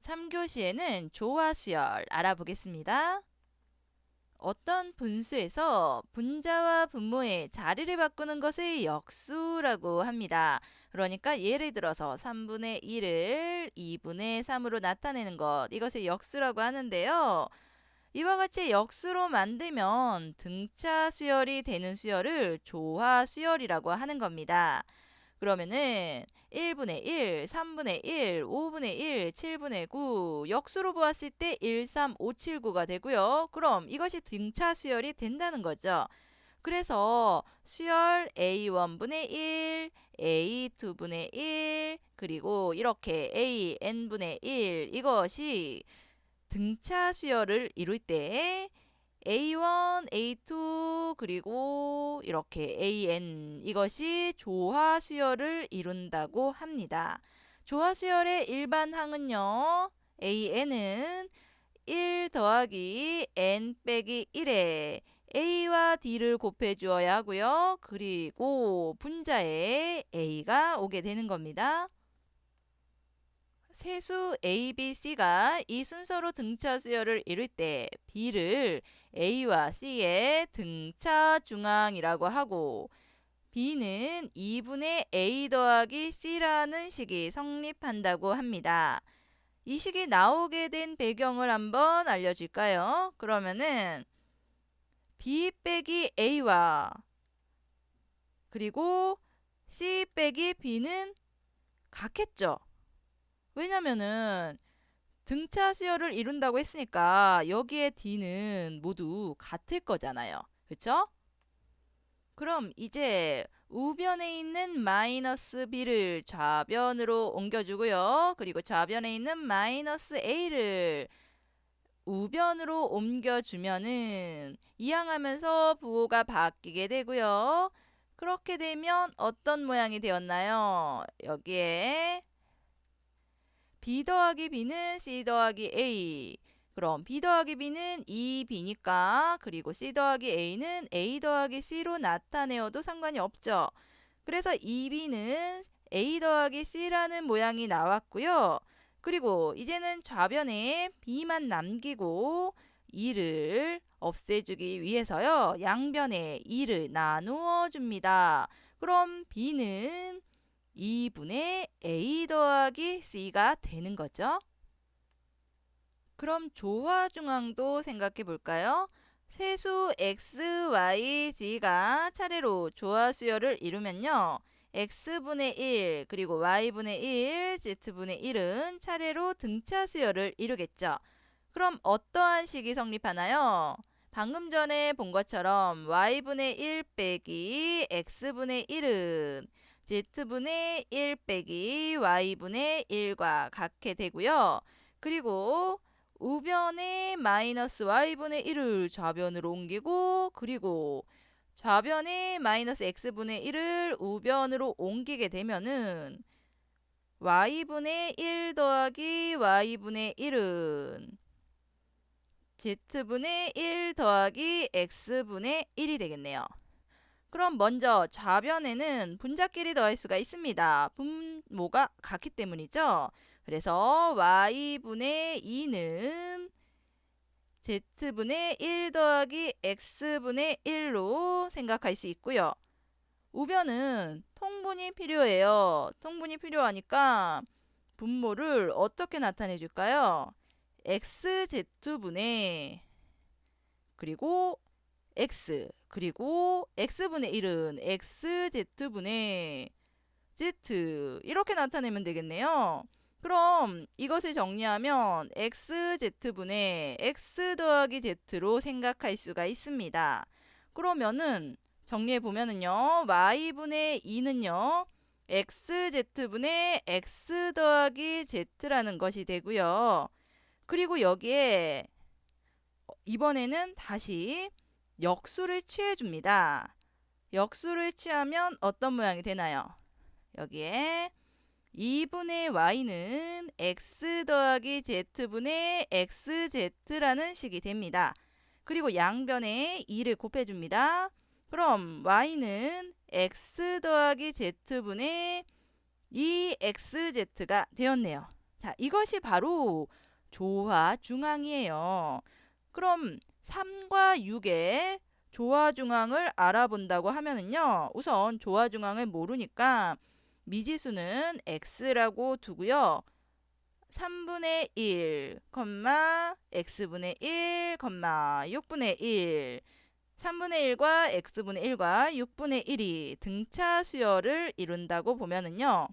3교시에는 조화수열 알아보겠습니다. 어떤 분수에서 분자와 분모의 자리를 바꾸는 것을 역수라고 합니다. 그러니까 예를 들어서 3분의 1을 2분의 3으로 나타내는 것, 이것을 역수라고 하는데요. 이와 같이 역수로 만들면 등차 수열이 되는 수열을 조화 수열이라고 하는 겁니다. 그러면은 1분의 1, 3분의 1, 5분의 1, 7분의 9 역수로 보았을 때 1, 3, 5, 7, 9가 되고요. 그럼 이것이 등차 수열이 된다는 거죠. 그래서 수열 A1분의 1, A2분의 1, 그리고 이렇게 AN분의 1 이것이 등차 수열을 이룰 때 A1, A2 그리고 이렇게 AN 이것이 조화 수열을 이룬다고 합니다. 조화 수열의 일반 항은요. AN은 1 더하기 N 빼기 1에 A와 D를 곱해 주어야 하고요. 그리고 분자에 A가 오게 되는 겁니다. 세수 A, B, C가 이 순서로 등차 수열을 이룰 때 B를 A와 C의 등차 중앙이라고 하고 B는 2분의 A 더하기 C라는 식이 성립한다고 합니다. 이 식이 나오게 된 배경을 한번 알려줄까요? 그러면은 B 빼기 A와 그리고 C 빼기 B는 같겠죠? 왜냐면은 등차 수열을 이룬다고 했으니까 여기에 D는 모두 같을 거잖아요. 그쵸? 그럼 이제 우변에 있는 마이너스 B를 좌변으로 옮겨주고요. 그리고 좌변에 있는 마이너스 A를 우변으로 옮겨주면은 이항하면서 부호가 바뀌게 되고요. 그렇게 되면 어떤 모양이 되었나요? 여기에 B 더하기 B는 C 더하기 A. 그럼 B 더하기 B는 2B니까 그리고 C 더하기 A는 A 더하기 C로 나타내어도 상관이 없죠. 그래서 2B는 A 더하기 C라는 모양이 나왔고요. 그리고 이제는 좌변에 B만 남기고 2를 없애주기 위해서요. 양변에 2를 나누어 줍니다. 그럼 B는 2분의 A 더하기 C가 되는 거죠. 그럼 조화중앙도 생각해 볼까요? 세수 X, Y, Z가 차례로 조화수열을 이루면요. X분의 1 그리고 Y분의 1, Z분의 1은 차례로 등차수열을 이루겠죠. 그럼 어떠한 식이 성립하나요? 방금 전에 본 것처럼 Y분의 1 빼기 X분의 1은 Z분의 1 빼기 Y분의 1과 같게 되고요. 그리고 우변에 마이너스 Y분의 1을 좌변으로 옮기고 그리고 좌변에 마이너스 X분의 1을 우변으로 옮기게 되면은 Y분의 1 더하기 Y분의 1은 Z분의 1 더하기 X분의 1이 되겠네요. 그럼 먼저 좌변에는 분자끼리 더할 수가 있습니다. 분모가 같기 때문이죠. 그래서 Y분의 2는 Z분의 1 더하기 X분의 1로 생각할 수 있고요. 우변은 통분이 필요해요. 통분이 필요하니까 분모를 어떻게 나타내 줄까요? XZ분의 그리고 X 그리고 X분의 1은 XZ분의 Z 이렇게 나타내면 되겠네요. 그럼 이것을 정리하면 XZ분의 X 더하기 Z로 생각할 수가 있습니다. 그러면은 정리해 보면은요. Y분의 2는요. XZ분의 X 더하기 Z라는 것이 되고요. 그리고 여기에 이번에는 다시 역수를 취해 줍니다. 역수를 취하면 어떤 모양이 되나요? 여기에 2분의 y는 x 더하기 z분의 xz라는 식이 됩니다. 그리고 양변에 2를 곱해줍니다. 그럼 y는 x 더하기 z분의 2xz가 되었네요. 자, 이것이 바로 조화중앙이에요. 그럼 3과 6의 조화중앙을 알아본다고 하면은요. 우선 조화중앙을 모르니까 미지수는 x라고 두고요. 3분의 1, x분의 1, 6분의 1 3분의 1과 x분의 1과 6분의 1이 등차 수열을 이룬다고 보면은요.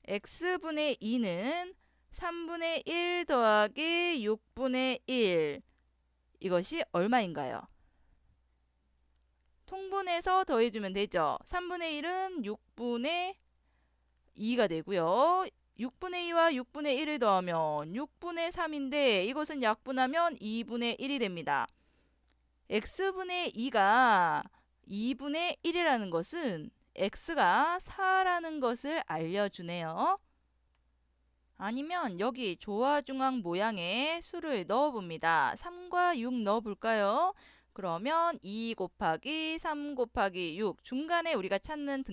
x분의 2는 3분의 1 더하기 6분의 1 이것이 얼마인가요? 통분해서 더해주면 되죠. 3분의 1은 6분의 2가 되고요. 6분의 2와 6분의 1을 더하면 6분의 3인데 이것은 약분하면 2분의 1이 됩니다. x분의 2가 2분의 1이라는 것은 x가 4라는 것을 알려주네요. 아니면 여기 조화중앙 모양의 수를 넣어봅니다. 3과 6 넣어볼까요? 그러면 2 곱하기 3 곱하기 6 중간에 우리가 찾는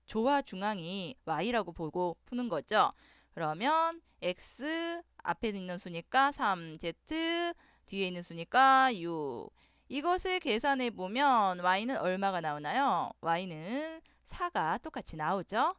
조화중앙이 y라고 보고 푸는 거죠. 그러면 x 앞에 있는 수니까 3, z 뒤에 있는 수니까 6 이것을 계산해 보면 y는 얼마가 나오나요? y는 4가 똑같이 나오죠.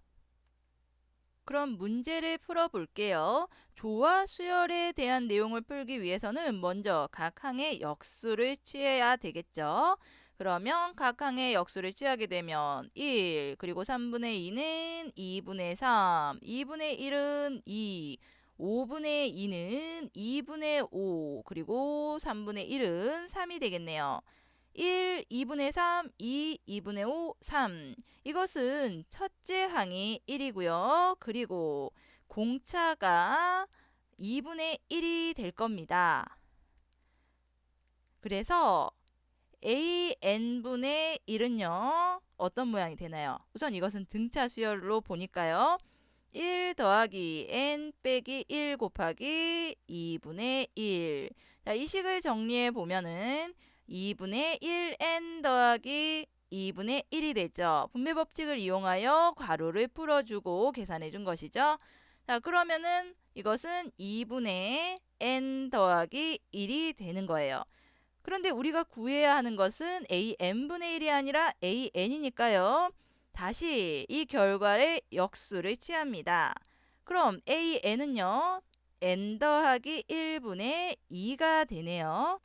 그럼 문제를 풀어볼게요. 조화 수열에 대한 내용을 풀기 위해서는 먼저 각 항의 역수를 취해야 되겠죠. 그러면 각 항의 역수를 취하게 되면 1, 그리고 3분의 2는 2분의 3, 2분의 1은 2, 5분의 2는 2분의 5, 그리고 3분의 1은 3이 되겠네요. 1, 2분의 3, 2, 2분의 5, 3 이것은 첫째 항이 1이고요. 그리고 공차가 2분의 1이 될 겁니다. 그래서 AN분의 1은요. 어떤 모양이 되나요? 우선 이것은 등차 수열로 보니까요. 1 더하기 n 빼기 1 곱하기 2분의 1. 자, 이 식을 정리해 보면은 2분의 1n 더하기 2분의 1이 되죠. 분배 법칙을 이용하여 괄호를 풀어주고 계산해 준 것이죠. 자, 그러면은 이것은 2분의 n 더하기 1이 되는 거예요. 그런데 우리가 구해야 하는 것은 an분의 1이 아니라 an이니까요. 다시 이 결과의 역수를 취합니다. 그럼 an은요. n 더하기 1분의 2가 되네요.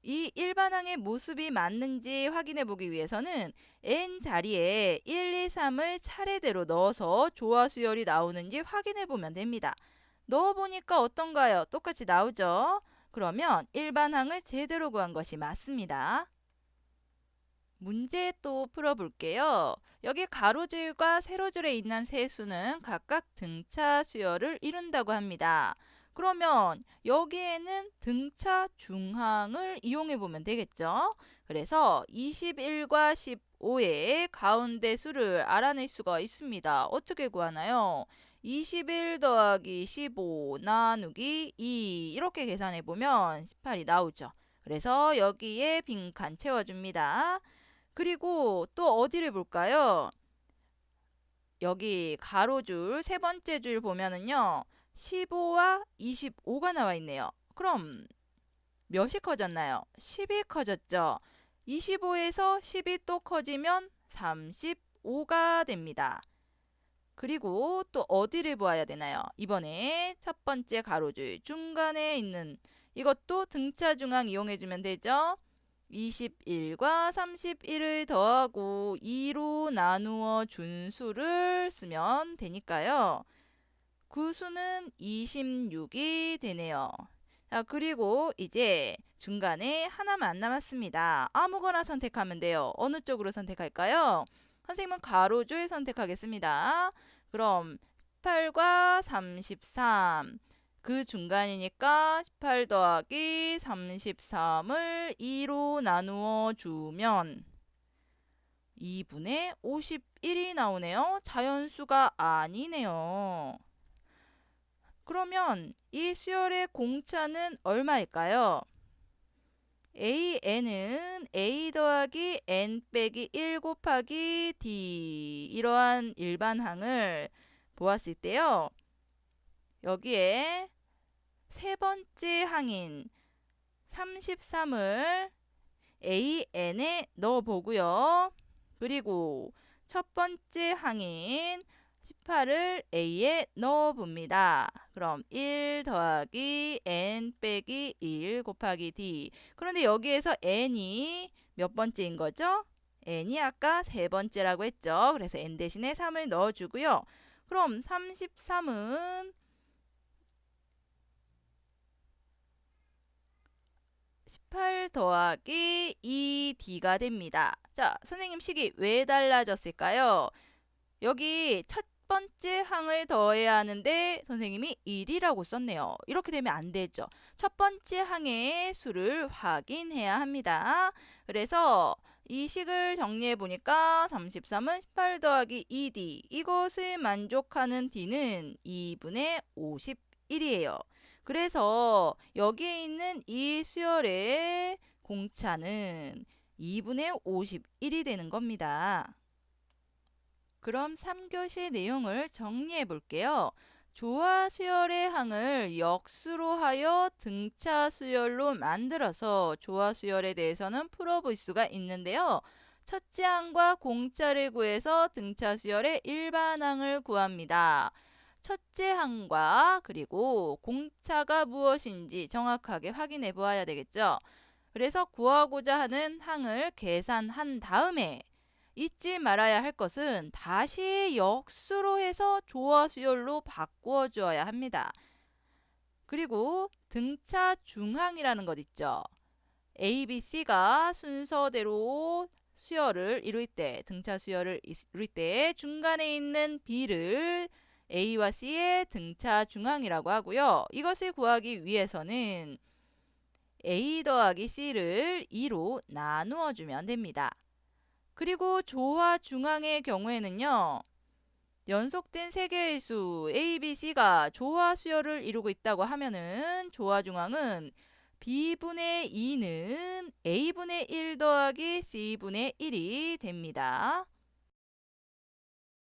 이 일반항의 모습이 맞는지 확인해 보기 위해서는 n 자리에 1, 2, 3을 차례대로 넣어서 조화 수열이 나오는지 확인해 보면 됩니다. 넣어보니까 어떤가요? 똑같이 나오죠? 그러면 일반항을 제대로 구한 것이 맞습니다. 문제 또 풀어볼게요. 여기 가로줄과 세로줄에 있는 세 수는 각각 등차 수열을 이룬다고 합니다. 그러면 여기에는 등차 중항을 이용해 보면 되겠죠. 그래서 21과 15의 가운데 수를 알아낼 수가 있습니다. 어떻게 구하나요? 21 더하기 15 나누기 2 이렇게 계산해 보면 18이 나오죠. 그래서 여기에 빈칸 채워줍니다. 그리고 또 어디를 볼까요? 여기 가로줄 세 번째 줄 보면은요. 15와 25가 나와 있네요. 그럼 몇이 커졌나요? 10이 커졌죠. 25에서 10이 또 커지면 35가 됩니다. 그리고 또 어디를 보아야 되나요? 이번에 첫 번째 가로줄 중간에 있는 이것도 등차 중앙 이용해주면 되죠. 21과 31을 더하고 2로 나누어 준 수를 쓰면 되니까요. 그 수는 26이 되네요. 자, 그리고 이제 중간에 하나만 남았습니다. 아무거나 선택하면 돼요. 어느 쪽으로 선택할까요? 선생님은 가로줄 선택하겠습니다. 그럼 18과 33 그 중간이니까 18 더하기 33을 2로 나누어 주면 2분의 51이 나오네요. 자연수가 아니네요. 그러면 이 수열의 공차는 얼마일까요? an은 a 더하기 n 빼기 1 곱하기 d 이러한 일반항을 보았을 때요. 여기에 세 번째 항인 33을 AN에 넣어보고요. 그리고 첫 번째 항인 18을 A에 넣어봅니다. 그럼 1 더하기 N 빼기 1 곱하기 D. 그런데 여기에서 N이 몇 번째인 거죠? N이 아까 세 번째라고 했죠. 그래서 N 대신에 3을 넣어주고요. 그럼 33은 18 더하기 2D가 됩니다. 자, 선생님 식이 왜 달라졌을까요? 여기 첫 번째 항을 더해야 하는데 선생님이 1이라고 썼네요. 이렇게 되면 안 되죠. 첫 번째 항의 수를 확인해야 합니다. 그래서 이 식을 정리해 보니까 33은 18 더하기 2D. 이것을 만족하는 D는 2분의 51이에요. 그래서 여기에 있는 이 수열의 공차는 2분의 51이 되는 겁니다. 그럼 3교시 내용을 정리해 볼게요. 조화 수열의 항을 역수로 하여 등차 수열로 만들어서 조화 수열에 대해서는 풀어볼 수가 있는데요. 첫째 항과 공차를 구해서 등차 수열의 일반항을 구합니다. 첫째 항과 그리고 공차가 무엇인지 정확하게 확인해 보아야 되겠죠. 그래서 구하고자 하는 항을 계산한 다음에 잊지 말아야 할 것은 다시 역수로 해서 조화 수열로 바꾸어 주어야 합니다. 그리고 등차 중항이라는 것 있죠. A, B, C가 순서대로 수열을 이룰 때, 등차 수열을 이룰 때 중간에 있는 B를 A와 C의 등차 중항이라고 하고요. 이것을 구하기 위해서는 A 더하기 C를 2로 나누어 주면 됩니다. 그리고 조화 중항의 경우에는요. 연속된 세 개의 수 A, B, C가 조화 수열을 이루고 있다고 하면은 조화 중항은 B분의 2는 A분의 1 더하기 C분의 1이 됩니다.